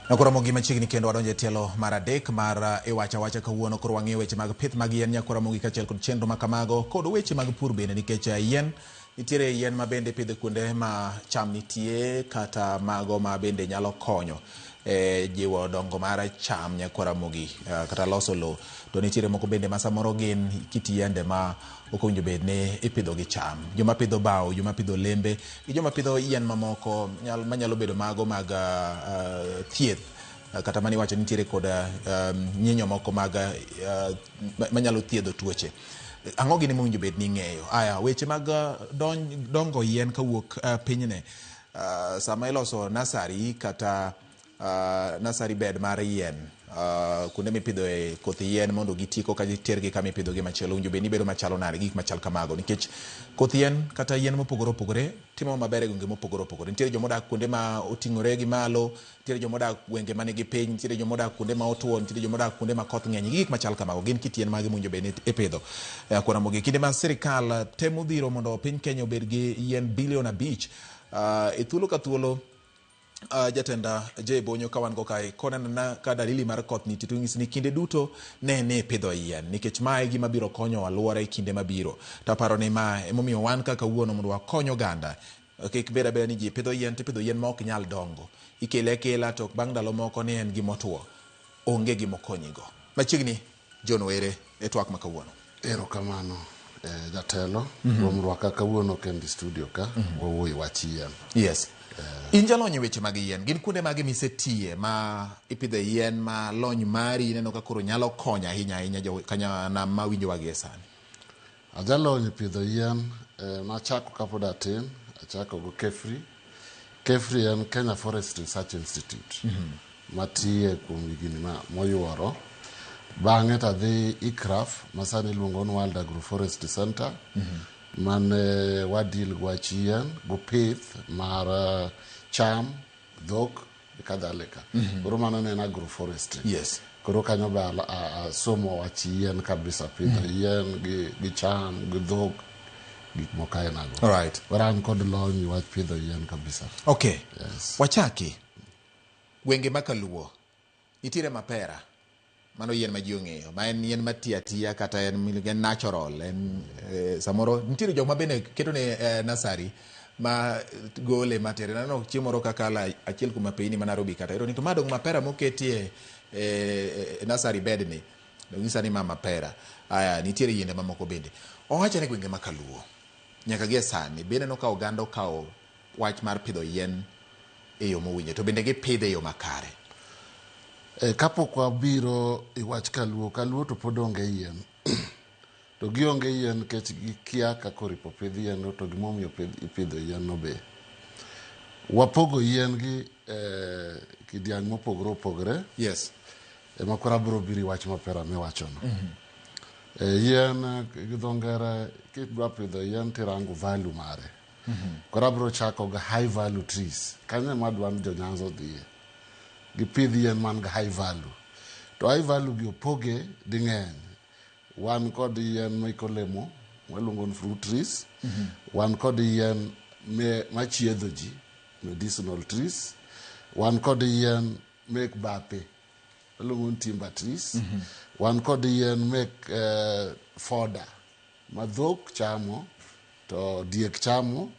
Nakora mogi machiegni kendo wadonje tielo mar adek mar iwacha wacha kawuono koro wang'e weche mag pith mag yien nyakora mogi kachiel kod chenro makamago kod weche mag pur bende nikech yien nitiere yien ma bende pidho kuonde ma cham nitie kata mago ma bende nyalo konyo jiwo dongo mar cham nyakora mogi kata loso lo to nitiere moko bende ma samoro gin kit yiende ma okonyo bed ne ipidho gi cham joma pidho bao joma pidho lembe gi joma pidho yien mamoko manyalo bedo mago mag thieth kata mani wacho nitiere kod nyinyo moko mag manyalo thiedho tuoche ang'o gini mowinjo bed ni ng'eyo aya weche mag dongo yien kawuok pinyne sama iloso nasari kata nasari bed mar yien kuonde mipidho e koth yien mondo giti koka tergi kama ipidho gi machielo winjo bed ni bedo machalo nade gik machal kamago nikech koth yien kata yien mopogore opogore timo maber e gwenge mopogore opogore nitiere joma odak kuonde ma oting'ore gi malo nitiere joma odak gwenge man gi piny nitiere joma odak kuonde ma otuo nitiere joma odak kuonde ma koth ng'eny gik machal kamago gin kit yien mage mowinjo bed ni ipidho kuona mogi kinde ma sirikal temo dhiro mondo piny Kenya obed gi yien bilion 5 e thuolo ka thuolo jatenda Bonyo ka wan go kae konena ka dalili mar koth nitie to ng'is ni kinde duto ne pidho yien nikech mae gima biro konyo alwora e kinde mabiro to paro ni ma emomiyo wan kaka wuono mondo wakonyo oganda kik bed abeda ni ji pidho yien ma ok nyal dongo ikele kela to bang' ndalo moko ni en gimotuo onge gimokonyigo machiegni John Were e twak ma kawuono erokamano jatelo kuom rwaka kawuono kendi studio ka wawuoyi wach yien yes in jalony weche mag yien gin kuonde mage misetie ma ipidhe yien ma lony mari neno ka koro nyalo konyo ahinya kanyana ma winjo wagie sani ajalony pidho yien nachako kapod atin achako go KEFRI en Kenya Forest Research Institute matiye kuom higni moyuoro bang'e tadhi ICRAF masani iluongo ni World Agroforestry Center mane wadil wach yien go pith mar cham dhok kadhalika koro mano en agroforestry yes koro kanyo be somo wach yien kabisa pidho yien gi cham gi dhok gik moko ainago alright waran kod lony wach pidho yien kabisa okay yes wachaki gwenge makaluo nitiere mapera mano yien ma ji ong'eyo ma en yien matiya kata en natural en samoro nitiere joma bende keto ne nasari ma gole matere nano chiemo moro kaka achiel kuom apeyni ma Nairobi kata ero ni to madong mapera moketie nasari bed ni ng'isa ni mapera aya nitiere yiende mamoko bende owacho ne gwenge makaluo nyaka gie sani bende no ka oganda okawo wach mar pidho yien e yo mowinjo to bende gipidhe e yo makare kapok wabiro i wach kaluo to pod onge yien to gionge yien kech gikia kako ripo pidh yien to gimomiyo ipidho yien no be wapogo yien gi kidiang' mopogore opogore yes ema kora biro biri wach mapera miwachono yien gi dho ngere kidwa pidho yien tirango value mare kora biro chako ga high value trees kanyo ema dwan jo Nyanza dhiye gipidh yien man ga high value to high value gi opoge ding'eny wan kod yien mek olemo waluongo ni fruit trees wan kod yien machiedho ji medicinal trees wan kod yien mek bape waluongo ni timber trees wan kod yien mek foda ma dhok chamo to diek chamo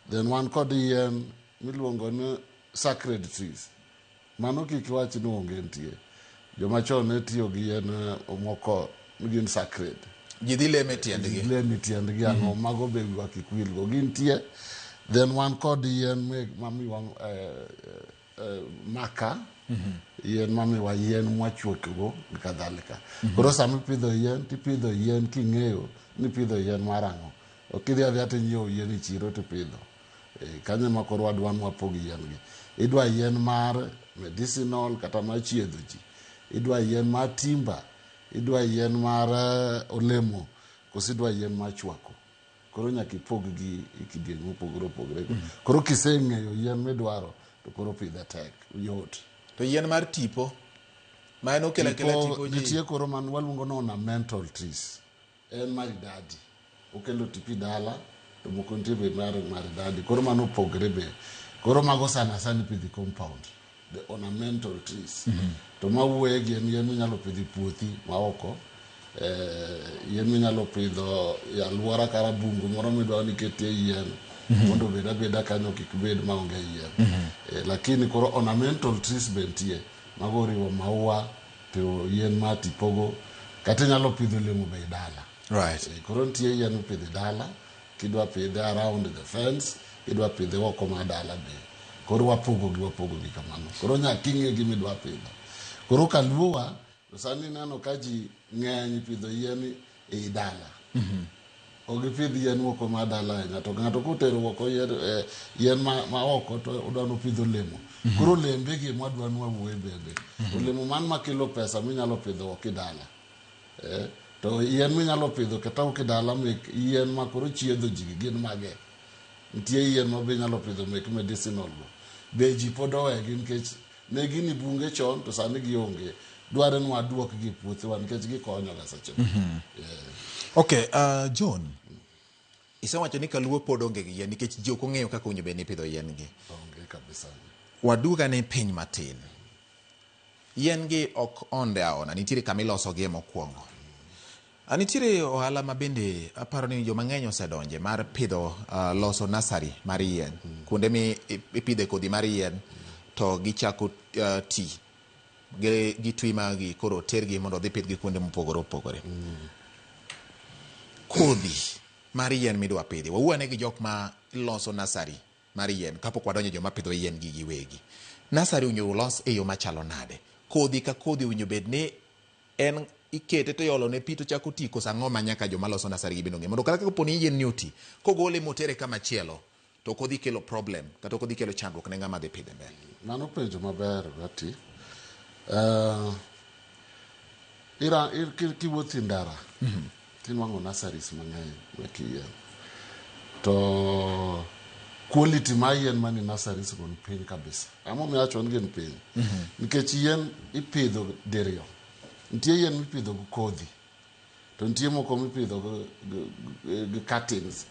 then wan kod yien miluongo ni sacred trees mano kik wach ni onge nitie joma chon ne tiyo gi yien moko gin sacred ji dhi leme tiendgi ang'o mago be wakikwilgo gintie then wan kod yien mamiwa maka yien mamiwa yien mwachuokgo gi kadhalika koro sama ipidho yien tipidho yien king'eyo ni pidho yien mar ang'o ok idhi adhiya tinyiewo yien e chiro tipidho kanyo ma koro wadwan wapog yien gi idwa yien mar medicinal kata mar chiedho ji idwa yien mar timber idwa yien mar olemo koso idwa yien mar chwako koro nyaka ipog gi kidieny mopogore opogore koro kiseng'eyo yien midwaro to koro pidhe tek yot to yien mar tipo ma en okela tipo ji nitie koro man waluongo ni ornamental trees en maridadi okelo tipi dala to moko nitie be maridadi koro mano opogore be koro mago sana ipidhi compound the ornamental trees. To mawuoye gi en yien minyalo pidho puothi maoko, yien minyalo pidho e alwora kara bungu moro midwa ni ketie yien mondo obed abeda kanyo kik bed maonge yien. Lakini koro ornamental trees bentie, mago oriwo maua, to yien ma tipogo, kata inyalo pidho olemo be dala. Right. Koro nitie yien mipidho dala, kidwa pidhe around the fence, kidwa pidhe oko ma dala be. Koro wapogo gi kamano. Koro nyaka ing'e gimidwa pidho. Koro kaluwa, to sani neno ka ji ng'eny pidho yien e dala. Ok gipidh yien oko ma dala ahinya, to ng'ato kotero oko yien ma oko to odwa nopidho olemo. Koro olembe gi mwadwa nwawuoye bende. Olemo man makelo pesa minyalo pidho oko e dala. To yien minyalo pidho kata oko e dala mek yien ma koro chiedho ji gin mage. Nitie yien ma be nyalo pidho mek medicinal go. Be ji pod owegi nikech ne gin bunge chon to sani gionge. Dware ni waduok gi puothewa nikech gikonyo ga seche. Okay, John. Isewacho ni kaluo pod onge gi yien nikech ji ok ong'eyo kaka owinjo bed ni pidho yien gi. Onge kabisa. Waduga ne piny matin. Yien gi ok onde aona, nitiere kama iloso gi mokwongo. Nitiere ohala ma bende aparo ni joma ng'eny osedonje mar pidho loso nursery mar yien. Kuonde mi ipidhe kodhi mar yien to gichako ti. Gitwi magi koro tergi mondo dhi pidhgi kuonde mopogore opogore. Kodhi mar yien midwa pidhi. Wawuone gi jok ma loso nursery mar yien kapok wadonjo joma pidho yien gi giwegi. Nursery owinjo los e yo machalo nade. Kodhi ka kodhi owinjo bed ni en ikete to iolo ne pi to chako ti kosa ang'o ma nyaka joma loso nursery gi bendo ng'e. Mondo kata kapo ni yien ni oti, kogole motere kama chielo, to kodhi kelo problem kata kodhi kelo chandruok ne ng'ama dhi pidhe mbele. Mano penjo maber Gati. Kiwuothi ndara, tinwang'o nurseries mang'eny mek yien. To quality ma yien mani nurseries go ni piny kabisa. Amomiyo awacho ni gin piny. Nikech yien ipidho diriyo. Nitie yien mipidho gi kodhi. To nitie moko mipidho gi cuttings.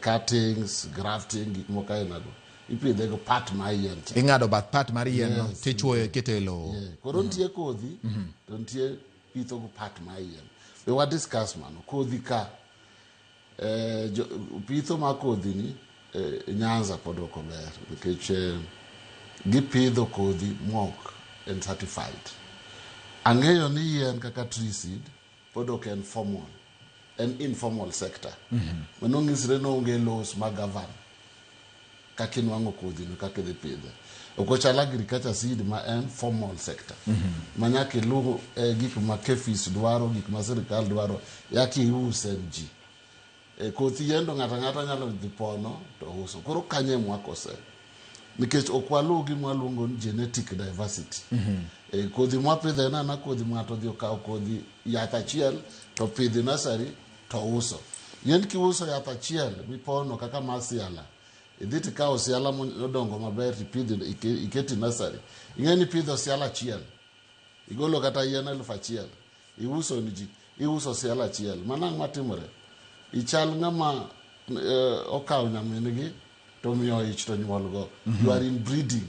Cuttings, grafting, gik moko ainago. Ipidhe go part ma yien cha. Ing'ado bath part mar yien no tichuoyo kete e lowo. Koro nitie kodhi, to nitie pitho go part ma yien. We wa discuss mano. Kodhi ka. Pitho ma kodhi ni Nyanza pod ok ober. Nikech gipidho kodhi mok and certified. Ang'eyo ni yien kaka tree seed pod ok en formal, en informal sector. Mano ng'isre no onge laws ma govern kaka inwang'o kodhi no kaka idhi pidhe. Ok ochal agriculture seed ma en formal sector. Ma nyaka iluw gik ma KEPHIS dwaro, gik ma sirikal dwaro, yaki iuse ji. Kothi yien to ng'ata ng'ata nyalo dhi pono to uso. Koro kanye mwakose. Nikech ok waluw gima waluongo ni genetic diversity. Kodhi mwapidhe na kodhi ng'ato dhi okawo kodhi yath achiel to pidhi nursery to uso. Yien kiuso yath achiel mipono kaka mar siala, idhi tikawo siala modongo maber tipidhi iketi nursery. Ing'eni pidho siala achiel, igolo kata yien 1,000, iuso ni ji, iuso siala achiel. Manang' matimore, ichal ng'ama okawo nyamingi to miyo ich to nyuolgo. You are in breeding.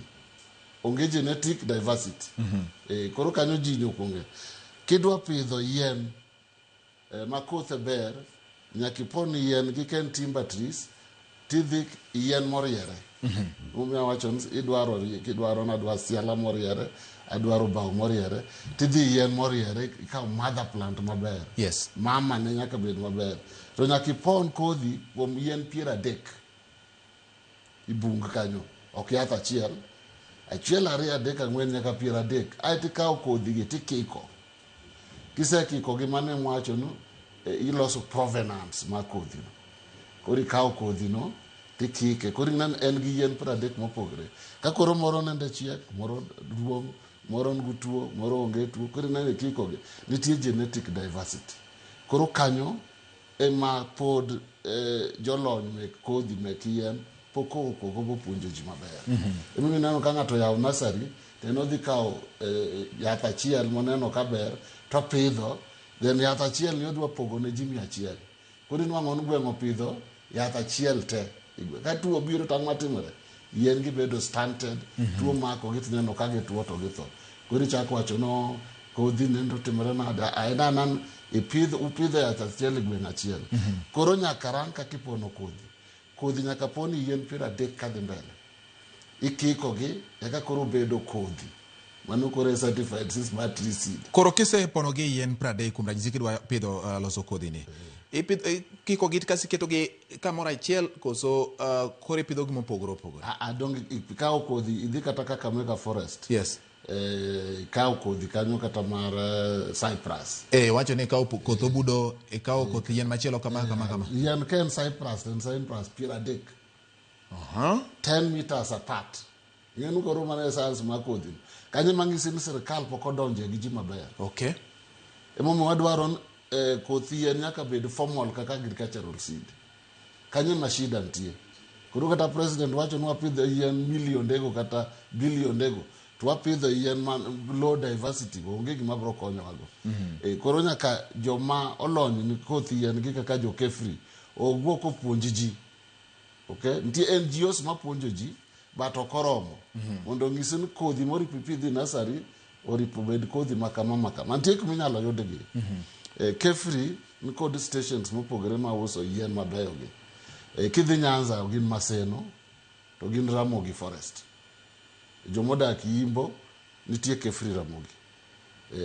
Onge genetic diversity. Koro kanyo ji nyokonge. Kidwa pidho yien ma kothe ber, nyaka ipon yien gi ken timber trees, tidhi yien moriere. Omiyo wacho ni kidwaro nadwa siala moriere, adwaro bao moriere, tidhi yien moriere, ikawo mother plant maber. Yes. Mama ne nyaka bed maber. To nyaka ipon kodhi kuom yien 30 ibung kanyo. Ok yath achiel. Achiel, ariyo, adek, ang'wen nyaka 30. Aeto ikawo kodhi gi tikiko. Kisekiko gi mane mwacho no, iloso provenance ma kodhi no. Koro ikawo kodhi no tikike. Koro en gi yien 30 mopogre. Ka koro moro nende chiek, moro duong', moro ngu tuo, moro onge tuo. Koro nende kiko gi. Nitie genetic diversity. Koro kanyo ema pod jolony mek kodhi mek yien poko puonjo ji maber. Emi neno ka ng'ato yawo nursery, teno dhi kawo yath achiel moneno kaber, to pidho, then yath achiel ni odwa pogo ne ji 100. Koro inwang'o ni gweng' opidho yath achiel te. Ka tuo biro tang' matimore, yien gibedo stunted, tuo mako gitineno ka gituo to githo. Koro ichako wacho no kodhi nendo timore nade aena nan upidho yath achiel e gweng' achiel. Koro nyaka rang kaka ipono kodhi nyaka poni yien 30 kadhi mbele. Ikikogi eka koro bedo kodhi. Mano koro certified smart tree seed. Koro kisepono gi yien 30 kuom ranyisi kidwa pidho loso kodhi ni. Kiko git kasi keto gi kamoro achiel koso koro ipidho gi mopogore opogore. Dong ikawo kodhi idhi kata Kakamega Forest. Yes. Ikawo kodhi kanyo kata mar cypress. Wacho ni ikawo koth obudo, ikawo koth yien machielo kama. Yien ka en cypress 30. 10 meters apart. Yien koro mana science ma kodhi. Kanyo mang'isi ni sirkal pok odonje gi ji maber. Okay. Emomiyo wadwaro koth yien nyaka bed formal kaka agricultural seed. Kanyo ma shida nitie. Koro kata president wacho ni wapidho yien miliondego kata biliondego. To wapidho yien man low diversity onge gima biro konyowago. Koro nyaka joma olony ni koth yien gi kaka jo Kefri owuok opuonj ji. Okay? Nitie NGOs mapuonjo ji but ok oromo. Mondo ng'isi ni kodhi moro ipidhi nursery oripo bed kodhi makama. Nitie kuma inyalo yudgi. Kefri ni kod stations mopogore ma uso yien mabeyo gi. Kidhi Nyanza gin Maseno to gin Ramogi Forest. Jomodak Yimbo nitie Kefri Ramogi.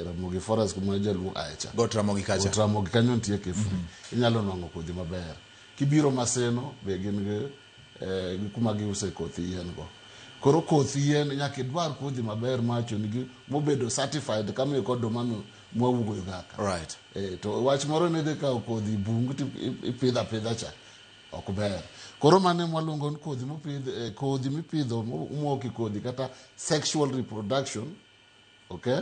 Ramogi Forest kuma jaluo aecha. Got Ramogi kacha. Got Ramogi kanyo nitie Kefri. Inyalo nwang'o kodhi maber. Kibiro Maseno be gin gi kuma giuse koth yien go. Koro koth yien nyaka idwar kodhi maber macho nigi mobedo certified kama kod domano mwawugo Ugaka. Right. To wach moro ne de ka kodhi bungu ipidha cha ok ber. Koro mane mwaluongo ni kodhi mipidho moki kodhi kata sexual reproduction. Okay?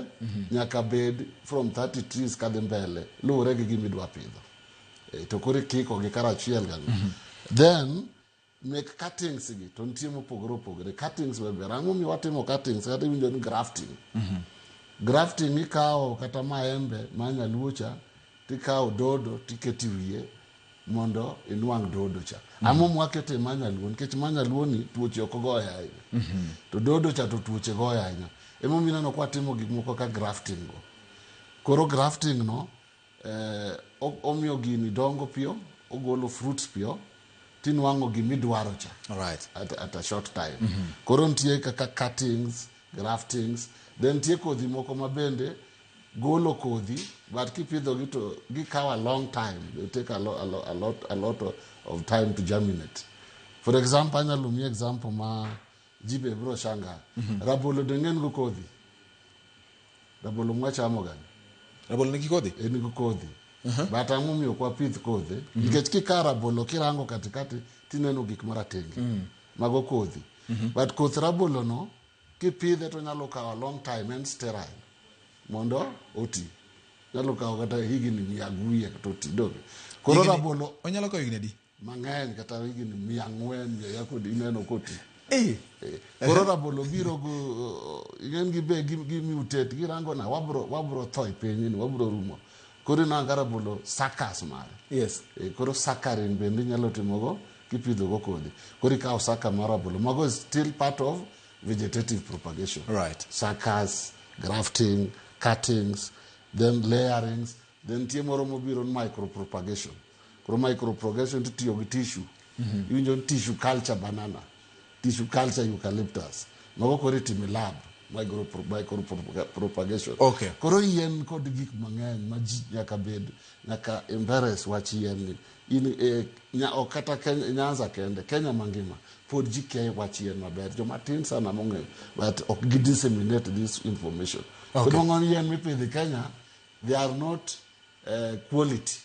Nyaka bed from 30 trees kadhi mbele luwore gi gimidwa pidho. To koro kiko gi karachiel ganyo. Then make cuttings gi to nitie mopogore opogore. Cuttings weber ang'o mi watimo cuttings kata iwinjo ni grafting. Grafting ikawo kata maembe ma nyaluo cha tikawo dodo tiketi wiye mondo inwang' dodo cha. Amo mwakete ma nyaluo nikech ma nyaluo ni tuoche ok goye ahinya. To dodo cha to tuoche goye ahinya. Emomiyo ineno kwa timo gik moko ka grafting go. Koro grafting no omiyo gini dongo piyo, ogolo fruits piyo. Tinwango gimidwaro cha. Right. At a short time. Koro nitie kaka cuttings, graftings, then nitie kodhi moko mabende golo kodhi, but kipidho gi to gikawo a long time. They take a lot of time to germinate. For example, anyalo mi example ma jibe bro shanga. Rabolo dengen go kodhi. Rabolo mwachamo gani? Rabolo nigi kodhi? Nigi kodhi. But ang'o miyo kwa pidh kodhi nikech kika rabolo kirango katikati tineno gik maratenge mago kodhi. But koth rabolo no kipidhe to nyalo kawo a long time and sterile mondo oti. Nyalo kawo kata higni 100 to oti dobe. Koro rabolo onyalo kawo higni adi? Mang'eny kata higni 400 yakod ineno koti. Koro rabolo biro go ingen gibe mutate girango na wabro thoi piny ni wabro rumo. Koro nanga rabolo sakas mare. Yes. Koro sakarin bende nyalo timogo kipidho go kodhi. Koro ikawo saka mar rabolo. Mago is still part of vegetative propagation. Right. Sakas, grafting, cuttings, then layerings, then tie moro mobiro micropropagation. Koro micropropagation titiyo gi tissue. Iwinjo ni tissue culture banana, tissue culture eucalyptus. Mago koro itimo lab. Micropropagation. Okay. Koro yien kod gik mang'eny ma ji nyaka bed nyaka embarrass wach yien ni kata Nyanza kende Kenya mangima pod ji kia wach yien maber joma tin sana mong'eyo but ok gi disseminate this information. Okay. Koro yien mipidho Kenya they are not quality.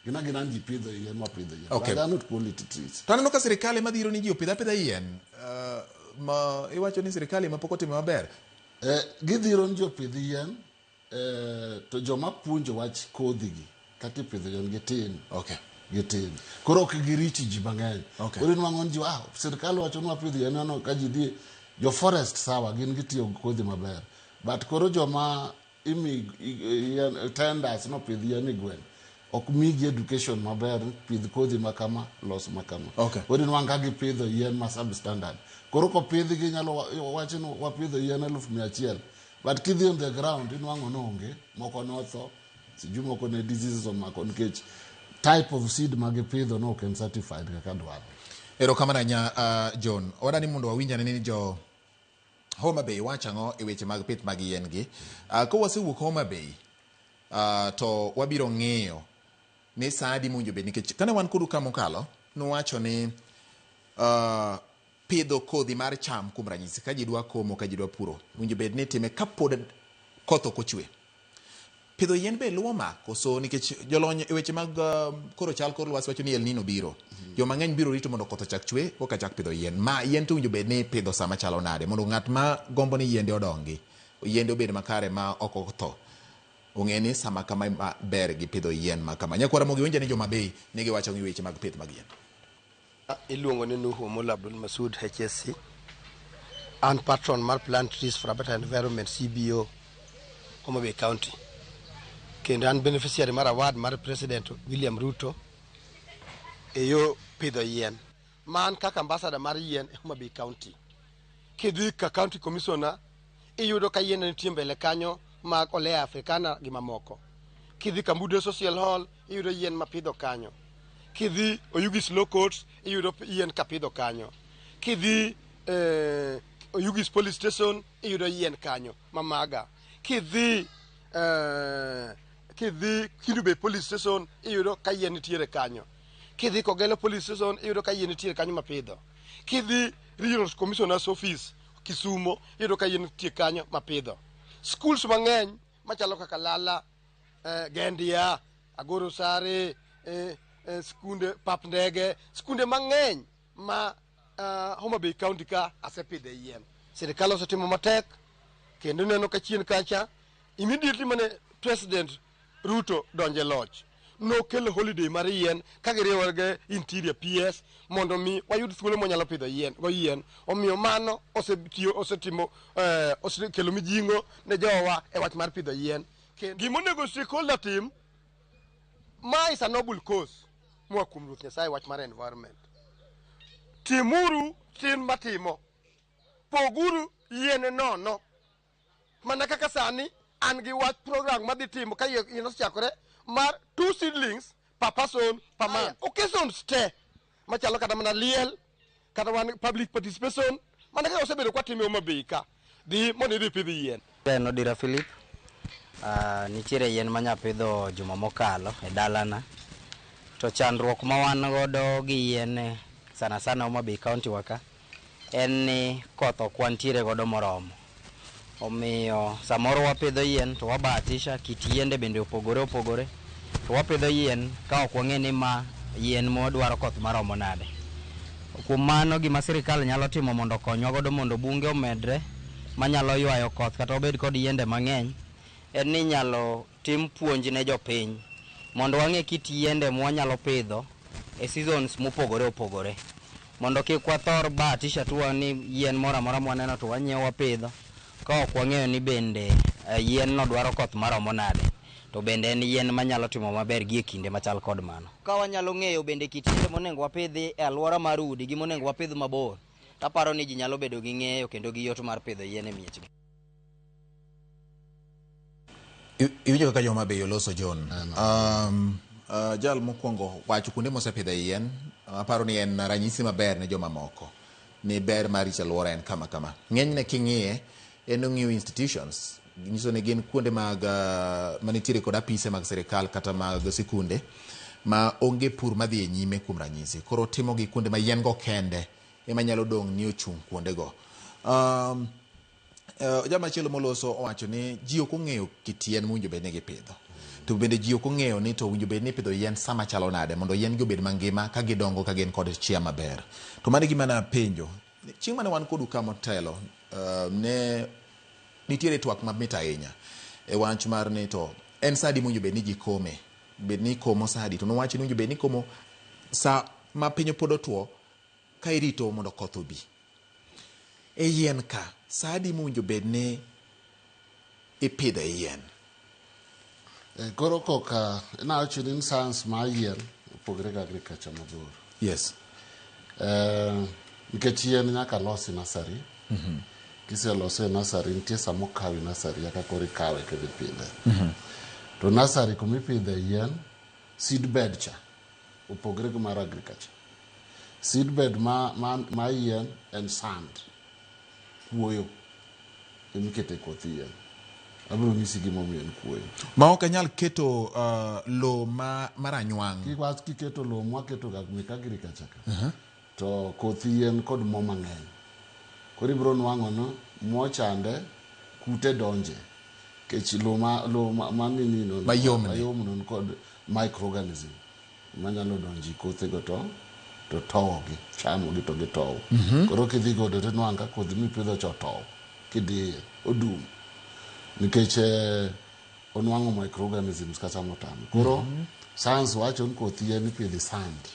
Gina ji pidho yien mapidho yien. Okay. They are not quality trees. To aneno ka sirkal ema dhiro ni ji opidha yien. Ma iwacho ni sirkal ema pok otimo maber. Gidhiro ni jopidh yien to joma puonjo wach kodhi gi kaka ipidho yien gitin. Okay. Gitin. Koro ok giriti ji mang'eny. Okay. Koro nwang'o ji sirkal wacho ni wapidho yien ano ka ji dhi jo forest sawa gin gitiyo kodhi maber. But koro joma tenders no pidh yien e gweng' ok migi education maber, pidh kodhi makama, los makama. Okay. Odi nwanga gipidho yien ma substandard. Koro kopidhgi nyalo wacho ni wapidho yien 100,000. But kidhi on the ground, inwang'o nonge, moko notho, siju moko ne diseases omako nikech type of seed magipidho no ok en certified kaka dwaro. Erokamano nya John, wadani mondo wawinjane ni jo Homa Bay wacho ang'o e weche mag pith mag yien gi. Ka wasewuok Homa Bay, to wabiro ng'eyo ni saadi munjo bed nikech kane wan kodu kamokalo nowacho ni pidho kodhi mar cham kuom ranyisi ka ji dwa komo ka ji dwa puro winjo bed ni time kapod koth ok ochwe. Pidho yien be luwo mak koso nikech jolony e weche mag koro chal kor lwasi wacho ni El Nino biro. Joma ng'eny biro rito mondo koth ochak chwe koka chak pidho yien. Ma yien to winjo bed ni pidho sama chalo nade mondo ng'at ma gombo ni yiende odongi, yiende obed makare ma ok otho. Ong'e ni sama kama ber gi pidho yien ma kama. Nyakwara mogi winjo ni Homa Bay nigi wacho gi weche mag pith mag yien. Iluongo ni Nuhu Mola Abdul Masud HSC. An patron mar Plant Trees for Habitat and Environment CBO Homa Bay County. Kendo an beneficiary mar award mar President William Ruto e yo pidho yien. Man kaka ambassador mar yien e Homa Bay County. Kidhi ka County Commissioner iyudo ka yien nitie mbele kanyo mag Olea Africana gi mamoko. Kidhi ka Mbude Social Hall iyudo yien mapidho kanyo. Kidhi Oyugis Law Courts iyudo yien kapidho kanyo. Kidhi Oyugis Police Station iyudo yien kanyo mamaga. Kidhi Kendu Bay Police Station iyudo ka yien nitiere kanyo. Kidhi Kogelo Police Station iyudo ka yien nitiere kanyo mapidho. Kidhi Regional Commissioner's Office Kisumo iyudo ka yien nitiere kanyo mapidho. Schools mang'eny machalo kaka Lala, Gendia, Agoro Sare, skunde pap ndege, skunde mang'eny ma Homa Bay County ka asepidhe yien. Sirikal osetimo matek kendo neno ka chien kacha immediately mane President Ruto donje loch no kelo holiday mar yien ka giriwore gi Interior PS mondo mi wayud thuolo monyalo pidho yien omiyo mano osetimo osekelo mijingo ne jowa e wach mar pidho yien. Gimonego stakeholder tim ma is a noble cause moa kuom Ruoth Nyasaye wach mar environment. Timuru tin matimo, poguru yien nono mana kaka sani an gi wach program madhi timo ka yien osechakore mar 2 seedlings per person per month. Occasions te machalo kata mana liel kata wan public participation mana kaka osebedo kwa time Homa Bay ka dhi mondo idhi pidh yien. Ben Odira Philip, nitiere yien manya pidho juma mokalo e dalana. To chandruok ma wan godo gi yien sana sana Homa Bay County waka en ni koth ok wantiere godo moromo. Omiyo samoro wapidho yien to wabahatisha kit yiende bende opogore to wapidho yien ka ok wang'e ni ma yien modwaro koth maromo nade. Kuom mano gima sirikal nyalo timo mondo konywa godo mondo bunge omedre manyalo ywayo koth kata obed kod yiende mang'eny en ni nyalo tim puonj ne jopiny mondo wang'e kit yiende mwanyalo pidho e seasons mopogore mondo kik wathor bahatisha tu ni yien moro amora mwaneno to wanyiewo wapidho ka ok wang'eyo ni bende yien no dwaro koth maromo nade to bende en yien manyalo timo maber gi e kinde machal kod mano. Ka wanyalo ng'eyo bende kit yiende monego wapidhi e alwora mar udi gi monego wapidh mabor, taparo ni ji nyalo bedo gi ng'eyo kendo gi yot mar pidho yien e miechgi. Iwinjo kaka Homa Bay oloso John. Jal mokwongo wacho kuonde mosepidhe yien, aparo ni en ranyisi maber ne joma moko ni ber mar rito alwora en kama. Ng'enyne king'iye en ong'iyo institutions, nyiso ni gin kuonde mag manitiere kod apise mag sirikal kata mag sikunde ma onge pur madhi e nyime kuom ranyisi. Koro timo gi kuonde ma yien go kende ema nyalo dong' ni ochung' kuonde go. Jama chielo moloso owacho ni ji ok ong'eyo kit yien mwinjo bed ni gipidho. To bende ji ok ong'eyo ni to winjo bed ni pidho yien sama chalo nade mondo yien gi obed mangima ka gidongo ka gin kod chia maber. To mano gima na penjo. Chieng' mane wan kodu kama otelo ne nitiere twak mamit ahinya e wach mar ni to en sadi mwinjo bed ni ji kome. Bed ni komo sadi to nowacho ni winjo bed ni komo sa ma piny pod otwo ka irito mondo koth obi. E yien ka sadi mwinjo bed ni ipidho yien. Koro koka inawacho ni science ma yien opogore gi agriculture mabor. Yes. Nikech yien nyaka losi nasari. Kiselose nasari nitie samo kawi nasari yaka kori kawe kedhi pidhe. To nasari kumipidhe yien seedbed cha opogore gi mar agriculture. Seedbed ma yien and sand kuoyo emikete koth yien. Abiro nyisi gimomiyo en kuoyo. Ma ok anyal keto lo maranywang'. Kiketo lo mwaketo ga mek agriculture ka. To koth yien kod mo mang'eny. Koro ibiro nwang'o no mo chande kute donje. Kech lo manini no mayom no kod microorganism manyalo donji kothe go to towo gi chamo gi to gitowo. Koro kidhi godo to nwanga kodhi mipidho cho towo kidiye odum nikech onwang'o microorganisms kata motamo. Koro science wacho ni koth yien ipidhi sand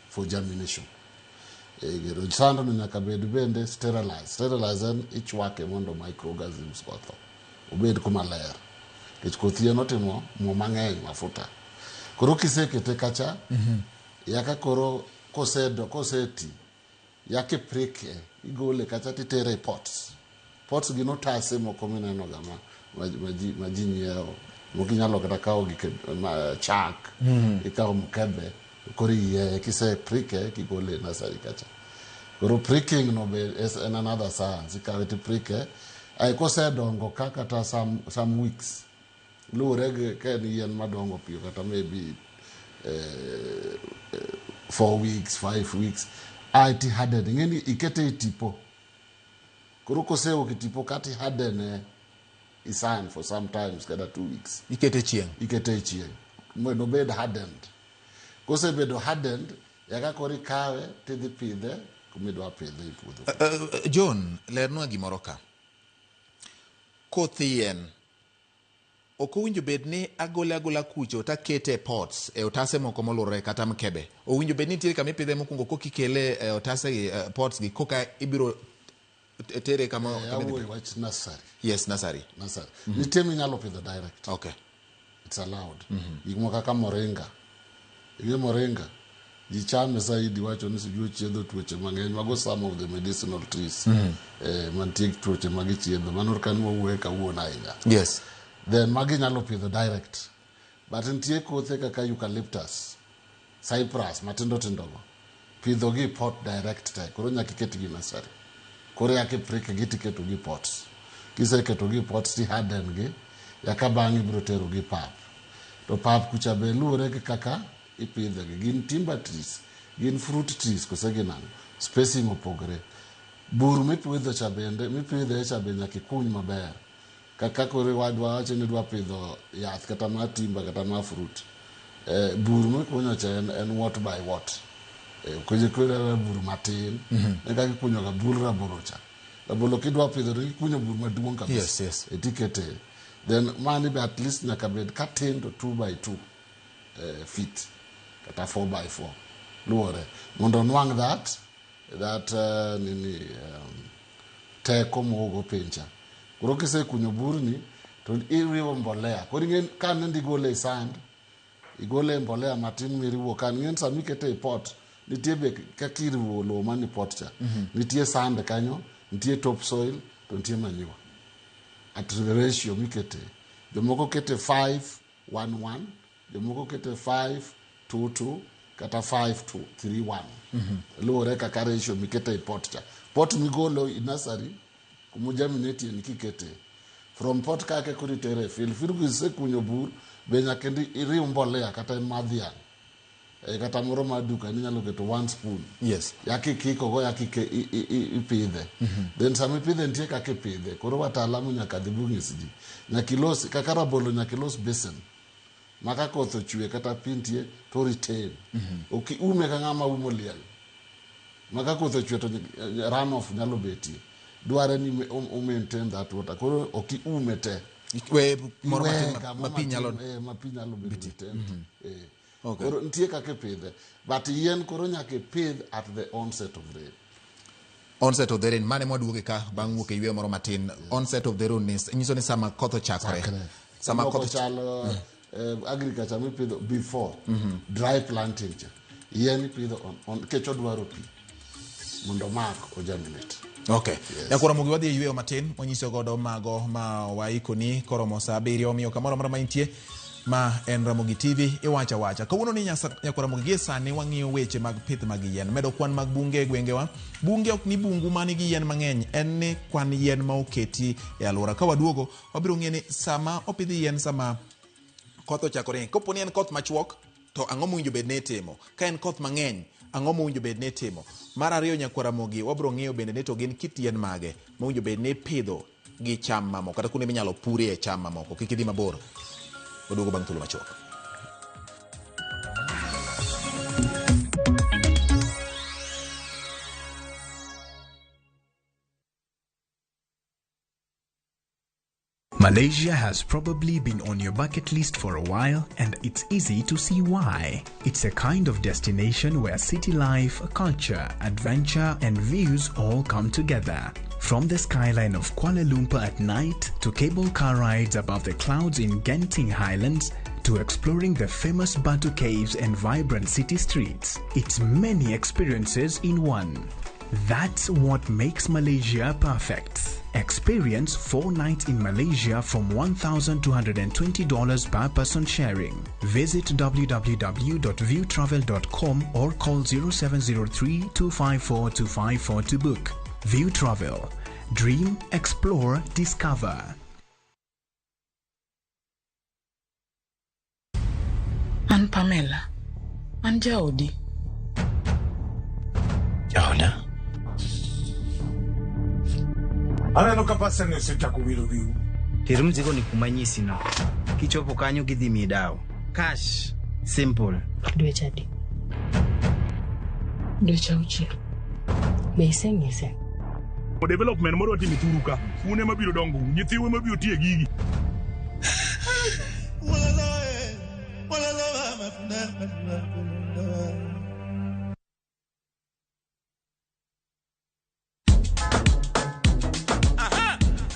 for germination. Gero sand no nyaka bed bende sterilize en ichwake mondo microorganisms otho obed kuma ler. Kech koth yien otimo mo mang'eny mafuta. Koro kisekete kacha yaka koro koseti yake prike igole kacha titere pots gino tase moko mineno ga ma ji nyiewo mokinyalo kata kawo gi chak ikawo mkebe koro iye kise prike kigole nasari kacha. Koro pricking no be en another science. Ikawe ti prike ai kosedongo ka kata some weeks luwore ka en yien madongo piyo kata maybe 4 weeks 5 weeks ti harden ngeni ikete itipo. Koro kosewo kitipo kati harden isan for sometimes kada 2 weeks Ikete chieng. Mondo bed hardened. Kosebedo hardened yaka kori kawe tidhi pidhe kumidwa pidhe i puodho. John, lernwa gimoro ka. Koth yien ok owinjo bed ni agola kucho takete pots e otase moko molure kata mkebe. Owinjo bed ni nitie kama ipidhe mokwongo kokikele otase gi pots gi koka ibiro tere kama wach nursery. Yes, nursery. Nitie minyalo pidho direct. Okay. It's allowed. Gik kaka moringa. Moringa ji chame saidi wacho ni sijui chiedho tuoche mang'eny mago some of the medicinal trees. Mantie tuoche magi chiedho manor kan mowuoye kawuono ahinya. Yes. Then magi nyalo pidho direct. But nitie kothe kaka eucalyptus, cypress matindo go. Pidho gi pot direct te. Koro nyaka iketgi nursery. Koro yake prike gi tiketo gi pots. Kiseketo gi pots ti harden gi yaka bang'i biro tero gi pap. To pap kucha be luwore gi kaka ipidhe gi. Gin timber trees, gin fruit trees kose gin ang'o. Spacing opogore. Bur mipidho cha bende nyaka ikuny maber. Kaka kore wadwa wacho ni dwa pidho yath kata ma timber kata ma fruit. Bur mikunyo cha en what by what. Koje kore bur matin. Eka kikunyo ga bur rabolo cha. Rabolo kidwa pidho to kikunyo bur maduong' kabisa. Yes. Etikete. Then mani be at least nyaka bed ka 10 to 2 by 2 feet kata 4 by 4 luore mondo nwang' that teko mogo pincha. Koro kisekunyo burni to iriwo mbolea. Koro ka nendi gole sand igole mbolea matin miriwo kan ng'en sami kete pot nitie be kaka iriwo lo mani pot cha. Nitie sand kanyo, nitie topsoil, to nitie manure. At the ratio mikete. Jomoko kete 5-1-1, jomoko kete 5-2-2 kata 5-3-1. Luwore kaka ratio mikete i pot cha. Pot migolo i nursery kumujaminate nikikete. From pot kake kuri tere fil kise kunyo bur be nyaka iriw mbolea kata madhiang'. Kata moro maduka ni nyalo keto 1 spoon. Yes. Yaki kiko go yaki ipidhe. Then sami pidhe nitie kaka ipidhe. Koro wataalamu nyaka dhi bung'is ji. Nyaka ilos kaka rabolo nyaka ilos basin. Maka koth ochwe kata pintie to retain. Oki ume ka ng'ama umo liel. Maka koth ochwe to runoff nyalo betie. Dware ni maintain that water. Koro oki ume te. Moro mapi nyalo betie. Okay. Koro nitie kaka ipidhe. But yien koro nyaka ipidh at the onset of rain. Onset of the rain. Mane mwaduoge ka bang' wuok e yweyo moro matin. Onset of the rain nyiso ni sama koth ochakore. sama ko chalo agriculture mi pidho before dry planting cha yien pidho on kecho dwaro pi mondo mak o germinate. Okay. Yes. Yakura mugi wadhi yweyo matin monyiso godo mago ma waikoni koromo saa 7 omiyo kamoro mara maintie ma en Ramogi TV wacha kawuono ni Yakura mugi sani wang'iyo weche mag pith mag yien medo kwan mag bunge gwengewa. Bunge ok ni bungu mani gi yien mang'eny, en ni kwan yien ma oketi e alwora. Ka waduogo wabiro ng'e ni sama opidhi yien, sama koth ochakore, kopo ni en koth machuok to ang'o mowinjo bed ne timo, ka en koth mang'eny ang'o mowinjo bed ne timo. Mar ariyo Yakura mugi wabiro ng'iyo bende ni to gin kit yien mage mowinjo bed ne pidho gi cham mamoko kata kuonde minyalo purie cham mamoko. Kik idhi mabor, waduogo bang' thuolo machuok. Malaysia has probably been on your bucket list for a while, and it's easy to see why. It's a kind of destination where city life, culture, adventure, and views all come together. From the skyline of Kuala Lumpur at night, to cable car rides above the clouds in Genting Highlands, to exploring the famous Batu Caves and vibrant city streets. It's many experiences in one. That's what makes Malaysia perfect. Experience 4 nights in Malaysia from $1,220 per person sharing. Visit www.viewtravel.com or call 0703-254-254 to book. View Travel. Dream, explore, discover. An Pamela. An Jaudi. Jauna? Aneno ka pasani osechako wilo wiu. Ter mzigo ni kumanyisi no. Kichopo kanyo gidhi midao. Cash. Simple. Dweche adi? Dweche auchiel. Be iseng'ise? Development moro atimi turu ka. Une mabiro dongo. Nyithiwe mabiro tie gigi.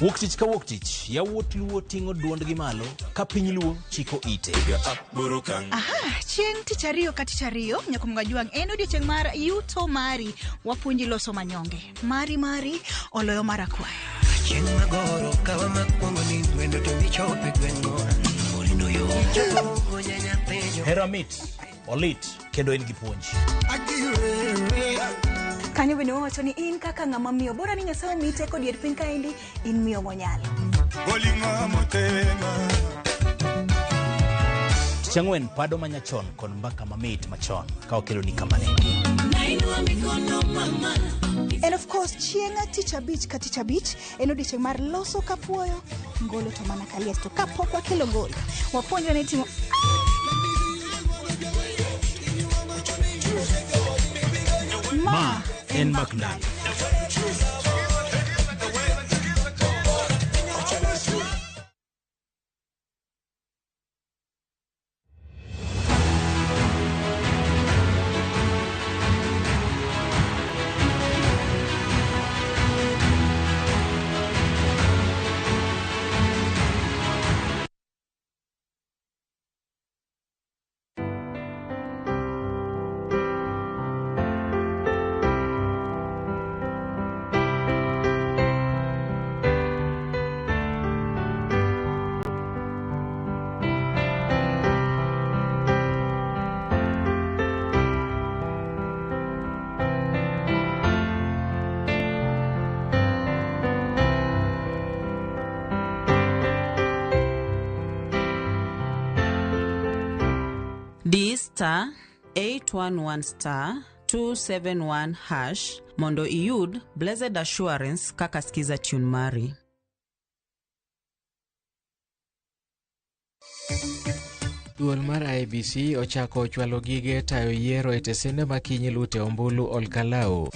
Wuktich ka wuktich, yawuot luo ting'o duondgi malo, ka piny luo chiko ite. Chieng' tich ariyo ka tich ariyo, Nyakumunga Juang en odiochieng' mar yuto mari, wapuonji loso manyonge. Mari, oloyo marakwaya. Chieng' magoro, kawa makwongo ni wendo to michope gweng'o. Morindo yo. Hera mit, olit, kendo en gi puonj. Kanyo bende wawacho ni in kaka ng'ama miyo, bora ni Nyasaye omiyi teko dier piny kaendi, in miyo monyalo. Tich ang'wen pado manyachon kod mbaka mamit machon ka okelo ni kamane. And of course, chieng' tich abich ka tich abich en odiochieng' mar loso kapuoyo, ngolo to mana kaliet to kapok wakelo ngolo. Wapuonjwa ni timo Ma en Maknai. *811*271# mondo iyud Blessed Assurance kaka skiza tune mari. Duol mar IBC ochako chwalo gige tayo yiero e tesende makinyi lute ombulu Olkalau.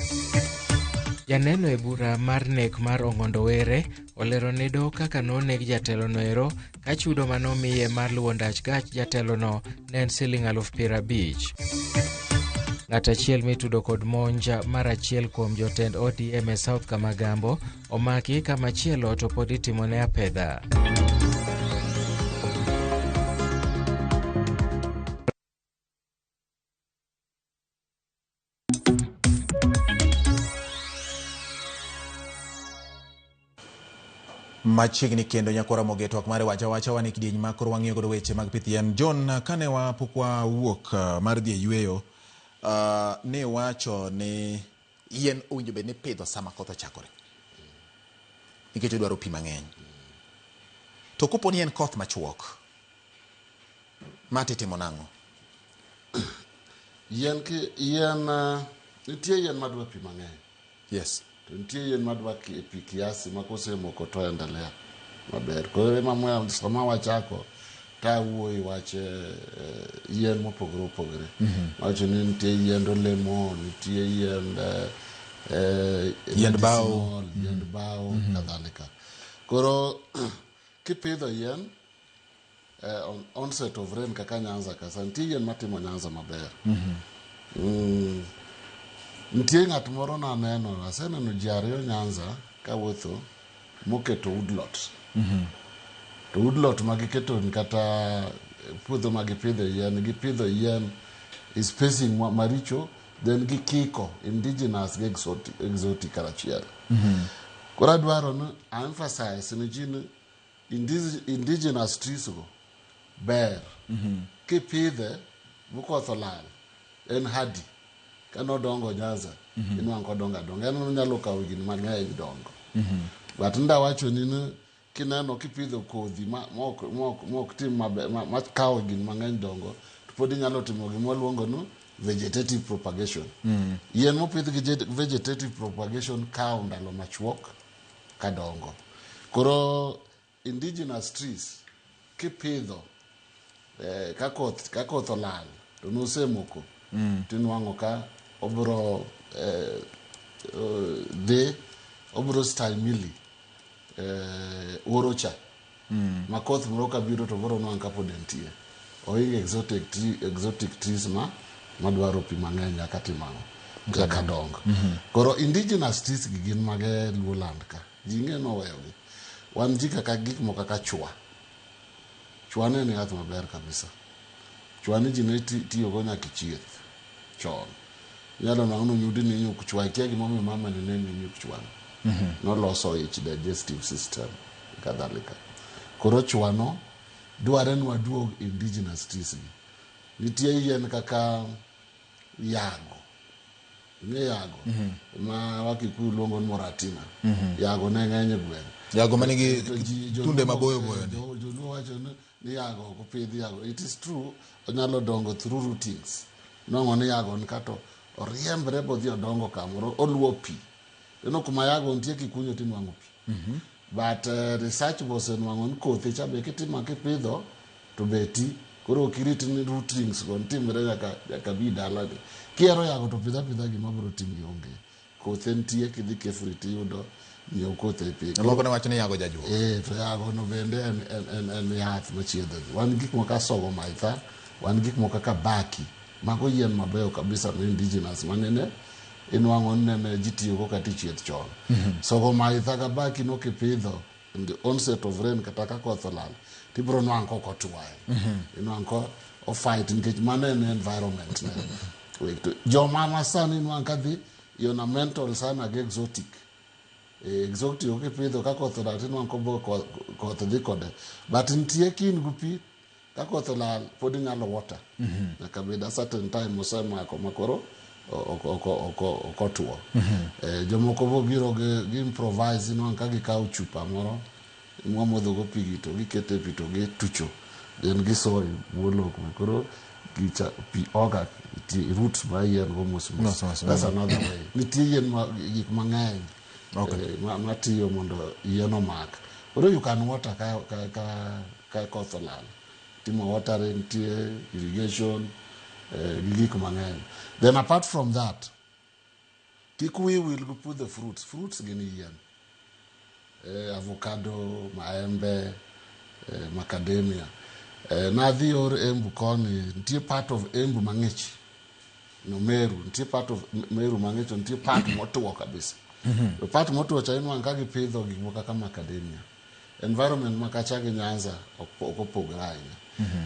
Janeno e bura mar nek mar Ong'ondo Were olero ne do kaka noneg jatelo no ero ka chudo manomiye mar luwo ndach gach jatelo no ne en $50,000. Ng'at achiel mitudo kod monja mar achiel kuom jotend ODM e South Kamagambo omaki kama chielo to pod itimone apedha. machiegni kendo nyakora moge twak mare wacha wan kidieny ma koro wang'iyo godo weche mag pith yien. John, kane wapok wawuok mar dhi e yueyo, ne wacho ni yien owinjo bed ni pidho sama koth ochakore nikech odwaro pi mang'eny. To kopo ni en koth machuok, mati timo nang'o? Nitie yien madwa pi mang'eny. Yes. To nitie yien madwa pi kiasi ma kosemoko to endelea maber. Koro ema sama wachako ta wuoyi wache yien mopogore opogore. Wacho ni nitie yiend olemo, nitie yiend bao, kadhalika. Koro kipidho yien onset of rain kaka Nyanza kasa, nitie yien matimo Nyanza maber. Nitie ng'at moro naneno, aseneno ji ariyo Nyanza kawuotho moketo woodlot. To woodlot magiketo kata puodho magipidho yien is spacing maricho, then gikiko indigenous gi exotic karachiel. Koro adwaro ni emphasize ni jin indigenous trees go ber. Kipidhe bukoth olal en hadi kano dongo Nyanza inwang' kodongo adonga, en nyalo kawo gini mang'eny dongo. But nda wacho ni kineno kipidho kodhi mok tim maber, ma kawo gini mang'eny dongo, to pod inyalo timo gima waluongo ni vegetative propagation. Yien mopidh gi vegetative propagation kawo ndalo machuok kadongo. Koro indigenous trees kipidho ka koth olal to nosemoko, tinwang'o ka obro stymili oro cha. Ma koth moro kabiro to biro nwang' kapod entie. Oinge exotic trees madwaro pi mang'eny nyaka timang'o kaka dongo. Koro indigenous trees gi gin mage Luoland ka. Ji ng'eno weyogi. Wan ji kaka gik moko kaka chwa. Chwa ne en yath maber kabisa. Chwa ni ji ne tiyogo nyaka chieth chon. Nyalo nang'o nyudi ni nyuk chwa, ikia gimomiyo mama ni ne nyuk chwa. Noloso ich digestive system kadhalika. Koro chwa no dware ni waduog indigenous trees gi. Nitie yien kaka yago. Ng'e yago ma Wakikuyu luongo ni moratina. Yago ne ng'eny e gweng'. Yago manigi tunde maboyo boyo. Joluo wacho ni yago kopidh yago. It is true, onyalo dongo through rootings. Nong'o ni yago ni kato oriembre bodhi odongo kamoro, oluwo pi. Eno kuma yago nitie kikunyo tinwang'o pi. But research osenwang'o ni kothe cha be kitimo kipidho to beti. Koro okirit ni rootings go timre nyaka bi dalani. Kiero yago to pidha gima biro timi onge. Kothe nitie kidhi Kefri tiyudo nyiew kothe ipidho. Loko ne wacho ni yago jajuo. To yago no bende en yath machiedho. Wan gik moko kaka sogo maitha, wan gik moko kaka baki. Mago yien mabeyo kabisa no indigenous manene inwang'o nene ji tiyogo kata ichieth chon. Sogo maitha ka baki no kipidho in the onset of rain kata ka koth olal, tibiro nwang' kok otwaye. Inwang' ko o-fight nikech mano en environment ne. Joma masani inwang' kadhi ornamental sana gi exotic. Exotic okipidho ka koth olal tinwang' koth dhi kode. But nitie kin gupi ka koth olal pod inyalo water. Nyaka bed a certain time osemako makoro okotuo. Jomoko bobiro gi improvise inwang' ka gikawo chupa moro mwamodhogo pigi to gikete pi to gitucho. Then gisoyo wuolok makoro pi oga roots ma yien go mos. That's another way. Nitie yien gik mang'eny matiyo mondo yien omak. Koro you can water ka koth olal. Timo watering, nitie irrigation, gik mang'eny. Then apart from that, kik we will put the fruits. Fruits gin yien. Avocado, maembe, macadamia. Nadhi or Embu koni, nitie part of Embu mang'ich. No Meru, nitie part of Meru mang'ich, nitie part motuo kabisa. Part motuo cha inwang' ka gipidho gik moko kaka macadamia. Environment makacha gi Nyanza okopogore ahinya.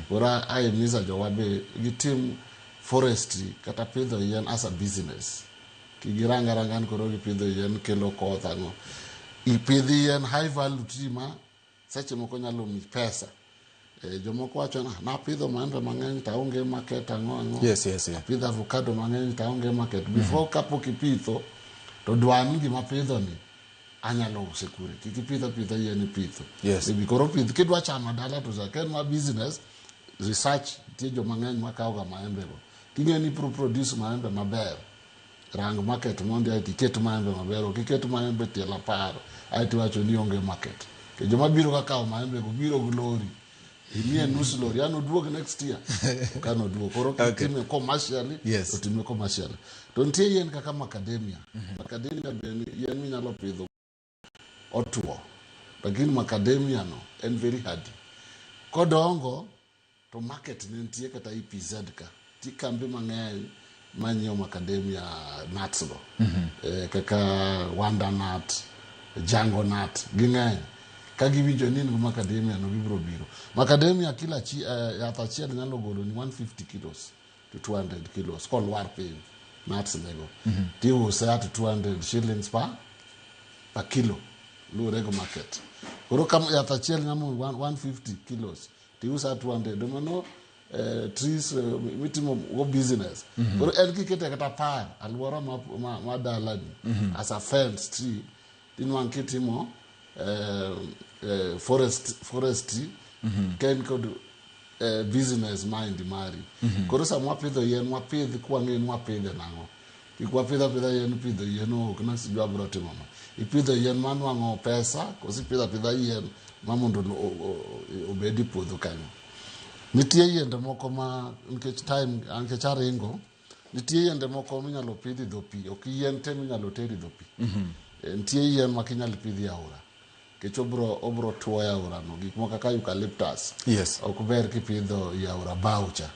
Koro ahimiza jowa be gitim forestry kata pidho yien as a business. Kigiranga ni koro gipidho yien kelo koth ang'o. ipidhi yien high value tree ma seche moko nyalo mi pesa. Jomoko wacho napidho maembe mang'eny to aonge market ang'o. Yes. Apidho avocado mang'eny to aonge market. Before kapok ipitho to dwani gima pidho ni anyalo use kure. Kik ipidho yien ipitho. Yes. Koro pidh kidwa chamo dala to zaken ma business research tie joma ng'eny makawo ga maembe go. King'e ni produce maembe maber. Rang market mondo ai tiket maembe maber. Ok iket maembe tielo 10 ai tiwacho ni onge market. Ke joma biro ka kawo maembe go biro gi lori. Imiye nus lori ano duog next year. Kano duog. Koro time commercially. Yes. To time commercially. To nitie yien kaka macadamia. Macadamia ben yien minyalo pidho otuo. Lakini macadamia no en very hardy. Kodongo to market ne nitie kata EPZ ka. Ti kambi mang'eny manyo macadamia nuts go. Kaka wanda nut, jango nut, ging'eny. Ka giwinjo ni macadamia no gibiro biro. Macadamia kila yath achiel nyalo golo ni 150 kilos to 200 kilos kolwar piny nuts lego. Ti use at 200 shillings per kilo. Luore go market. Koro kam yath achiel nyamo 150 kilos. Ti use at 200. Domano trees mitimo go business. Koro en kikete kata par alwora ma dalani as a fence tree tinwang kitimo forestry ken kod business mind mari. Koro sama pidho yien wapidh kwang'e ni wapidhe nang'o. Kik wapidha yien pidho yien ok na sijwa bro timo ma. Ipidho yien manwang'o pesa kosi pidha yien ma mondo obedi puodho kanyo. Nitie yiende moko ma nkech time ankech aringo nitie yiende moko minyalo pidhi dho pi. Ok yien te minyalo teri dho pi. Nitie yien ma kinyalo pidhi aora. Kech obro tuo aora no gik moko kaka eucalyptus. Yes. Ok ber kipidho aora baucha.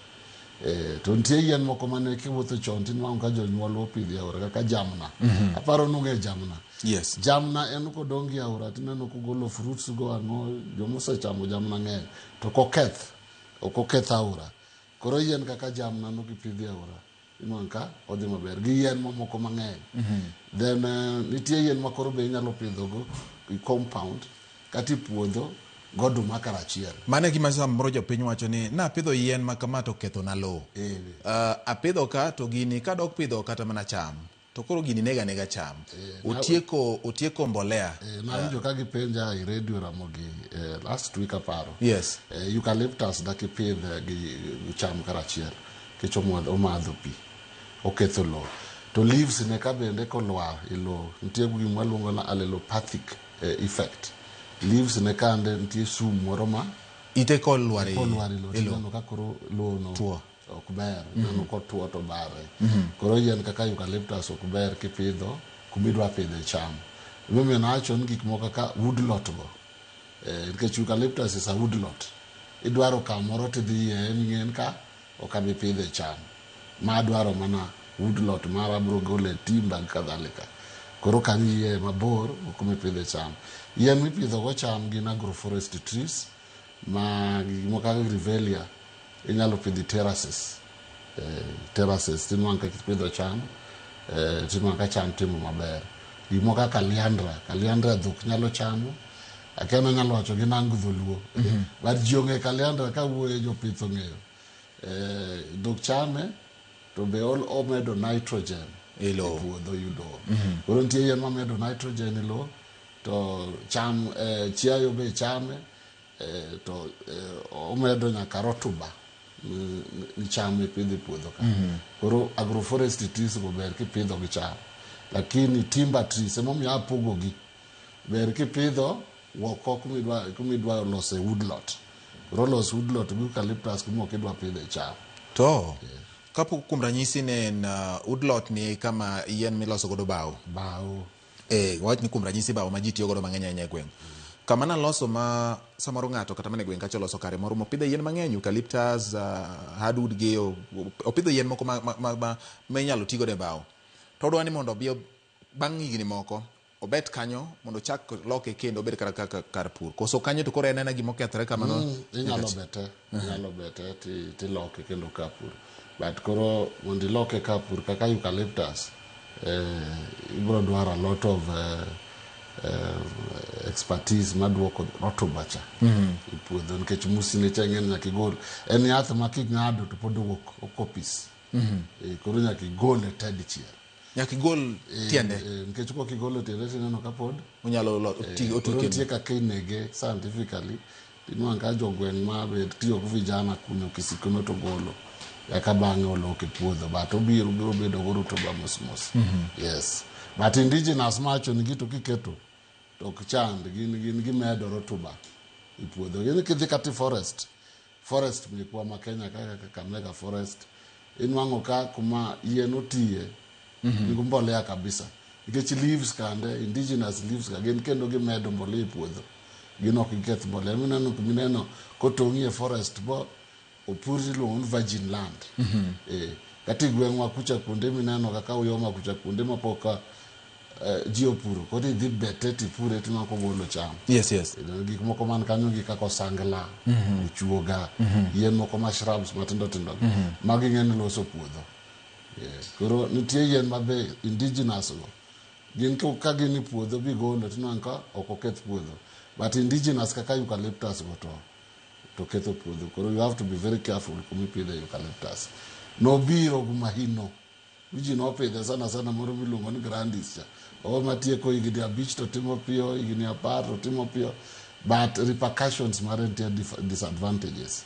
To nitie yien moko mane kiwuotho chon tinwang'o ka jonyuol opidhi aora kaka jamna. Aparo nung'e jamna. Yes. Jamna en kodongi aora tineno kogolo fruits go ang'o jomosechamo jamna ng'eny to koketh aora. Koro yien kaka jamna no kipidhi aora inwang'o ka odhi maber gi yien mamoko mang'eny. Then nitie yien ma koro be inyalo pidho go compound kati puodho goduma karachiel. Mane gima samoro jopiny wacho ni napidho yien ma kama to ketho na lo. Apidho ka to gini kadok pidho kata mana cham. To koro gini nega cham. Otieko mbolea. Nawinjo ka gipenja i radio Ramogi last week aparo. Yes. Eucalyptus daki pidh gi cham karachiel. Kech omadho pi. Oketho lo. To leaves ne ka bende kolwar ilo nitie gima waluongo na allelopathic effect. Leaves ne kande nitie sum moro ma ite kolwar ilo no ka koro lo no tuo ok ber no ko tuo to bare. Koro yien kaka eucalyptus ok ber kipidho kumidwa pidhe cham. Mimi nacho gik moko kaka woodlot go. Nikech eucalyptus is a woodlot. Idwaro kamoro tidhiye ng'en ka okabe pidhe cham. Ma dwaro mana woodlot mara bro gole timba kadhalika. Koro kanyiye mabor okome pidhe cham. Yien mipidho go cham gin agroforestry trees ma gimoka Grevillea inyalo pidhi terraces. Terraces tinwang'o ka kipidho cham tinwang'o ka cham timo maber. Gimoka Kaliandra dhok nyalo chamo. Akeno nyalo wacho gi nangu dholuo. But jionge Kaliandra ka wuoye jopith ong'eyo. Dhok chame to be omedo nitrogen e puodho yudo. Koro nitie yien mamedo nitrogen e lo to cham chiayo be chame to omedo nyaka rotuba ni cham pidho puodho ka. Koro agroforestry trees go ber kipidho gi cham. Lakini timber trees emomiyo apogo gi. Ber kipidho woko kumidwa lose woodlot. Koro los woodlot gi eucalyptus kuma kidwa pidho cham. To kapo kuom ranyisi ne woodlot ni kama yien miloso godo bao. Wach ni kuom ranyisi bao ma ji tiyo godo mang'eny ahinya e gweng'. Kama naloso ma samoro ng'ato kata mane gweng' kacha loso kare moro mopidho yien mang'eny eucalyptus, hardwood gi opidho yien moko ma inyalo ti godo e bao. To odwa ni mondo obi bang' higni moko obet kanyo mondo chak loke kendo obed kar pur. Koso kanyo to koro en gima okethore kamano. Inyalo bete ti loke kendo ka pur. But koro mondo iloke ka pur kaka eucalyptus ibro dwaro a lot of expertise maduoko rotuba cha e puodho nikech musine cha ng'eny nyaka igol en yath ma king'ado to pod owuok okopis koro nyaka igole tadichiel nyaka igol tiende nikech kok igolo tiende tineno ka pod onyalo tiyo nitie kaka inege scientifically tinwang' ka jogweng' ma tiyo gi vijana kunyo kisikono to golo eka bang'e oloke puodho but obiro bedo gorutuba mos yes but indigenous macho nigi to kiketo to ok chand gin gimedo rotuba e puodho gin kidhi kati forest mekwa ma Kenya kaka Kakamega forest inwang'o ka kuma yien otiye nigo mbolea kabisa nikech leaves kande indigenous leaves ka gin kendo gimedo mbolea e puodho gin ok giketh mbolea mineno kotong'ie forest bo opurri luongo ni virgin land kati gweng'wa kucha kuonde mineno kaka Uyoma kucha kuonde mapoka ji opuro kodi dhi bete tipure tinako golo cham yes gik moko man kanyo gi kako sangla uchuoga yien moko ma shrubs matindo magi ng'eny loso puodho koro nitie yien mabe indigenous go gin ka gin puodho bigolo tinang' ka ok oketh puodho but indigenous kaka eucalyptus go to ketho puodho koro you have to be very careful kumi pidho eucalyptus nobiro gumahino uji nopidhe sana moro miluongo ni grandis cha matieko higni 5 to timo piyo higni 10 to timo piyo but repercussions mare nitie disadvantages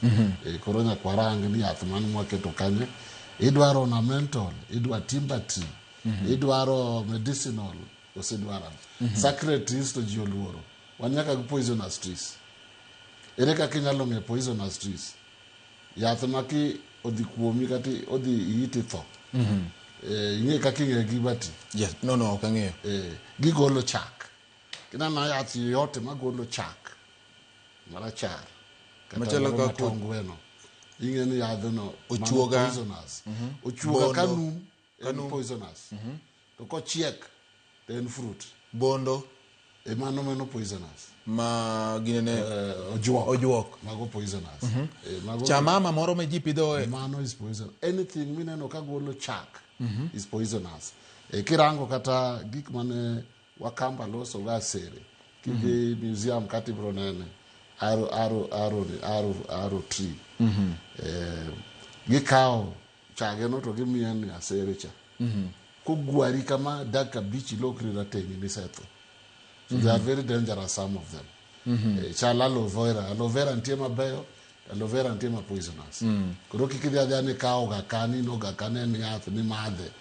koro nyaka warang ni yath mane mwaketo kanye idwaro ornamental idwa timber tree idwaro medicinal osedwara sacred trees to ji oluoro wan nyaka gi poisonous trees ere kaka inyalo ng'e poisonous trees yath maki odhi kuomi kati odhi iti tho ing'e kaka ing'e gi bati yes no ok ang'eyo gigolo chak kinana yath yote magolo chak marachar machalo ka tongweno ing'e ni yadhno ochuoga poisonous ochuoga kanum en poisonous to kochiek to en fruit bondo mano poisonous ma ginene ojuok mago poisonous chamama moro ma ji pidho mano is poison anything mineno ka golo chak is poisonous kirango kata gik mane Wakamba loso ga sere kidhi museum kati bro nene aro tree gikao chage no to gimien ni asere cha kugwari kama daka bichi lokri rateng ni setho so they are very dangerous some of them chala aloe vera ntie mabeyo aloe vera ntie ma poisonous koro kikidhi adhiani kao ga kani no ga kane ni yath ni madhe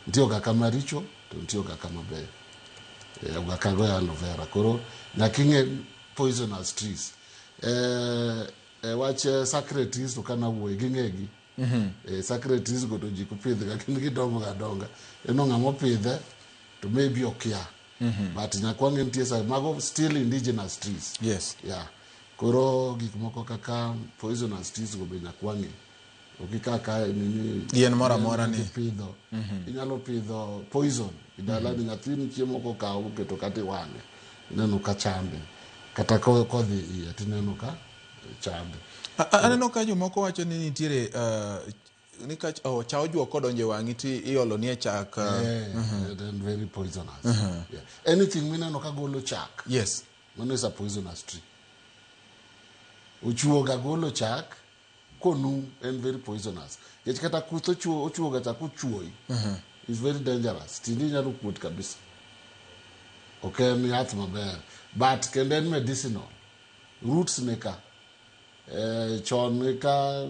ntie ga kama richo to ntie ga kama beyo ga kago ya aloe vera koro naking'e poisonous trees wache sacred trees to kana wuoyi ging'egi sacred trees go to ji kupidhe ga kendo gidongo ga donga eno ng'amo pidhe to maybe okia but nyakwange nitie sa mago still indigenous trees yes koro gik moko kaka poisonous trees go be nyakwange okikaka nini yien mora ni pidho inyalo pidho poison idalani nyathini chiemo ko kawo keto kati wang'e ineno ka chambe kata kodhi iye tineno ka chambe aneno ka jomoko wacho ni nitiere ni ka cha ojuok kodonje wang'i ti iolo ni chak then very poisonous anything mineno ka golo chak yes mano is a poisonous tree ochuoga golo chak konu and very poisonous yet kata kuth ochuoga chak ochuoi is very dangerous tindi nyalo kuot kabisa okay ni yath maber but kendo en medicinal roots neka chon ka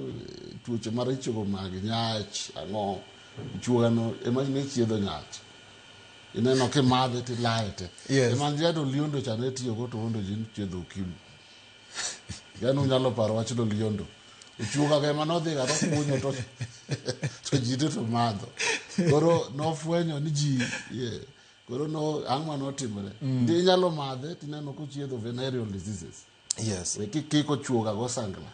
tuoche maricho go mag nyach ang'o chuoga no emane chiedho nyach ineno ke madhe ti laete emanjado liondo chane tiyo go to wondo jin chiedho kim gano nyalo paro wach do liondo chuoga ga manodhi ga to kunyo to jide to madho koro no fwenyo ni ji koro no ang'ma no timore ndi nyalo madhe tineno ko chiedho venereal diseases yes kiko chuoga go sangla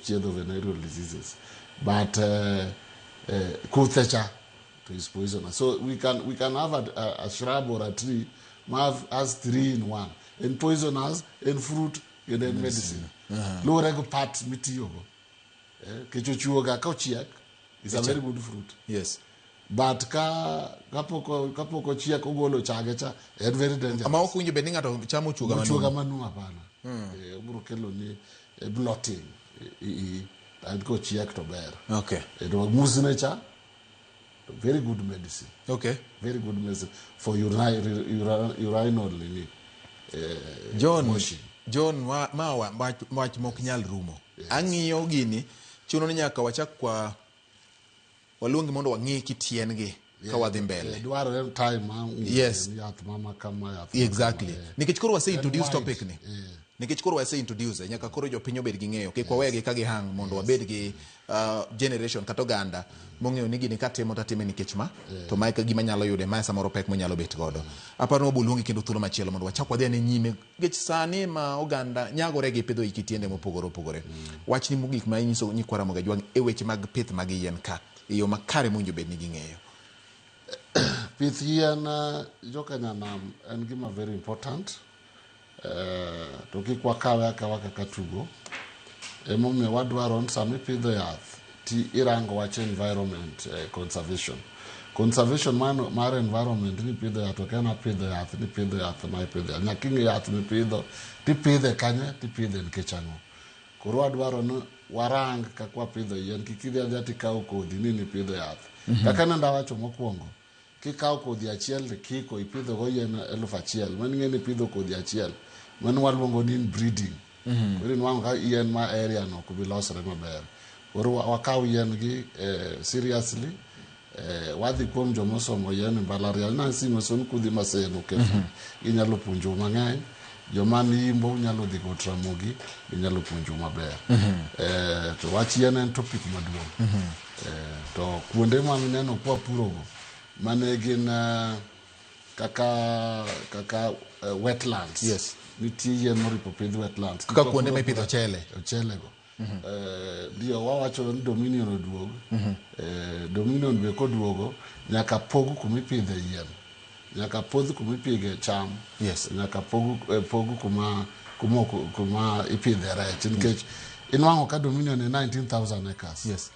chiedho venereal diseases but kuthecha to is poisonous so we can have a shrub or a tree has 3 in 1 and poisonous and fruit and then medicine lore go part mitiyo go kicho chuoga ka ochiek is a very good fruit yes but kapok ochiek ogolo chage cha en very dangerous. Ama ok winjo bed ni ng'ato chamo chuga manumu. Chuga manumu hapana. Obiro kelo ni blotting. And go chiek to ber. Okay. To musine cha very good medicine. Okay. Very good medicine for urinal John wach mok nyal rumo. Ang'iyo gini chuno ni nyaka wachak kwa waluongi mondo wang'i kitien gi ka wadhi mbele. Dwaro time yes. Yath mama kama yath. Exactly. Nikech koro wase introduce topic ni. Nikech koro wase introduce nyaka koro jopiny obed gi ng'eyo kik wawegi ka gihang mondo wabed gi generation kata oganda mong'eyo ni gini katimo tatime nikech ma to mae ka gima nyalo yude mae samoro pek monyalo bet godo. Aparo obuluongi kendo thuolo machielo mondo wachak wadhi ane nyime nikech sani ma oganda nyagore gi pidho ikitiende mopogore opogore. Wach ni mogik ma inyiso nyikwara moga jwang e weche mag pith mag yien ka iyo makare monjo bed ni ging'eyo. Pith yien joka nyanam en gima very important. To kik wakawe akawa kaka tugo emomiyo wadwaro ni sama ipidho yath ti irango wach environment conservation mar environment ni pidho yath ok en apidho yath ni pidho yath ma ipidho yath nyaka ing'e yath mipidho tipidhe kanye tipidhe nikech ang'o. Koro wadwaro ni warang kaka wapidho yien kik idhi adhiya tikawo kodhi ni nipidho yath. Kaka nenda wacho mokwongo kikawo kodhi achiel tikiko ipidho go yien 1,000 mano ing'e ni ipidho kodhi achiel mano waluongo ni breeding. Koro nwang'o ka yien ma area no kubi losre maber. Koro wakaw yien gi seriously. Wadhi kuom jomosomo yien mbalariany na simo son kudhi maseno kefu inyalo puonjo mang'eny. Joma nimbo nyalo dhi go tramogi inyalo puonjo maber. To wach yien en topic maduong'. To kuonde ma mineno kwa purogo mane gin kaka wetlands. Yes. Nitie yien moripo pidh wetlands. Kaka kuonde ma ipidho chele. Chele go. Dio wawacho ni Dominion oduog. Dominion be koduogo nyaka pog kumipidhe yien. Nyaka pog kumipidhe cham. Yes. Nyaka pog kuma ipidhe rech. Nikech inwang'o ka Dominion ni 19,000 acres. Yes.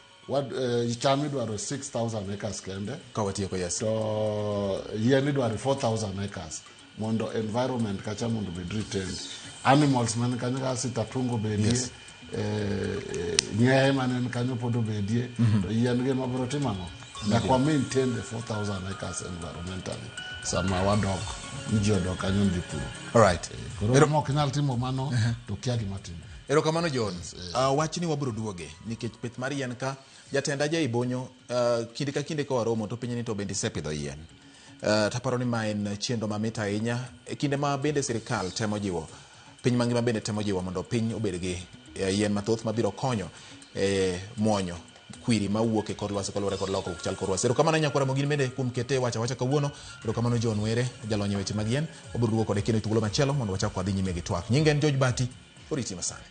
Cham idwaro 6,000 acres kende. Kawatieko yes. To yien idwaro 4,000 acres. Mondo environment kacha mondo be retained. Animals man kanyo ka sitatungo bedie. Yes. Ng'eye man kanyo podo bedie. To yien ge mabro timano. Nyaka maintain the 4,000 acres environmentally. Sama wadok nji odok kanyo ndi puro. All right. Koro mok nyal timo mano to kia gima timo. Erokamano John. Wach ni wabro duoge nikech pith mar yien ka jatenda Ibonyo kinde ka kinde ka waromo to piny ni to bende isepidho yien. Taparo ni ma en chenro mamit ahinya e kinde ma bende sirikal temo jiwo piny mangima bende temo jiwo mondo piny obed gi yien mathoth mabiro konyo muonyo kwiri mawuok e kor lwasi kolure kod lokruok chal kor lwasi. Erokamano nyakwara mogin bende kuom kete wacha kawuono. Erokamano John Were jalony weche mag yien. Obiro duogo kode kendo thuolo machielo mondo wachak wadhi nyime gi twak. Nyinge en George Bati. Oriti masane.